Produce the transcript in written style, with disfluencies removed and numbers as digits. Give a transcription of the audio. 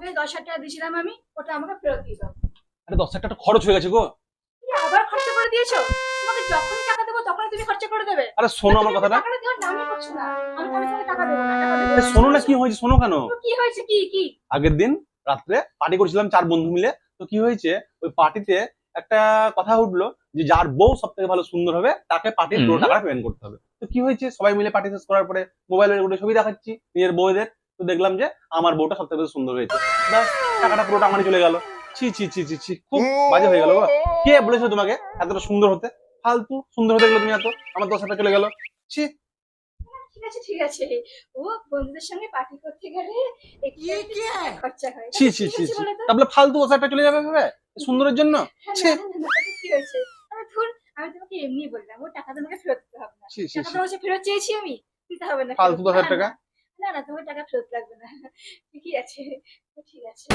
তোকে 10,000 টাকা দিয়েছিলাম আমি, ওটা আমাকে ফেরত দিয়ে দাও। আরে 10,000 টাকা খরচ হয়ে গেছে গো। তুমি আবার খরচা করে দিয়েছো? তোমাকে যখনই টাকা দেবো তখনই তুমি খরচা করে দেবে। আরে শোনো আমার কথাটা। টাকাটা দেওয়ার নামই করছো না। আমি তোমাকে টাকা দেবো না, টাকা দেবো আরে না। শোনো না, কি হয়েছে শোনো কেন। তো কি হয়েছে? কি কি? আগের দিন রাত্রে পার্টি করেছিলাম 4 বন্ধু মিলে। তো কি হয়েছে, ওই পার্টিতে একটা কথা উঠলো যে যার বউ সব থেকে ভালো সুন্দর হবে তাকে পার্টির পুরো টাকাটা পেমেন্ট করতে হবে। তো কি হয়েছে, সবাই মিলে পার্টি শেষ করার পরে মোবাইলে একটা ছবি দেখাচ্ছি নিজের বউদের। তো দেখলাম যে আমার বউটা সব থেকে বেশি সুন্দর হয়েছে। ব্যাস, টাকাটা পুরোটা আমারই চলে গেল। ছি ছি ছি ছি ছি, খুব বাজে হয়ে গেল গো। কে বলেছো তোমাকে এতটা সুন্দর হতে? ফালতু সুন্দর হতে গেলে তুমি এত, আমার 10,000 টাকা চলে গেল। ছি। ঠিক আছে ঠিক আছে। ও বন্ধুদের সঙ্গে পার্টি করতে গেলে একটু একটু টাকা খরচা হয়। ছি তাতে ছি কি ছি হয়েছে ছি, বলো তো? তাহলে ফালতু 10,000 টাকা চলে যাবে ভেবে সুন্দরের জন্য? হ্যাঁ, ছি না না না, তাতে কি হয়েছে? আরে ধুর, আমি তোমাকে এমনি বললাম, ও টাকা তোমাকে ফেরত দিতে হবে না। ছি ছি টাকা ছি, তোমার কাছে ফেরত চেয়েছি আমি, দিতে হবে না ফালতু ফেরত। 10,000 না টাকা। না না না, তোমার টাকা ফেরত লাগবে না। ঠিকই আছে, তো ঠিক আছে।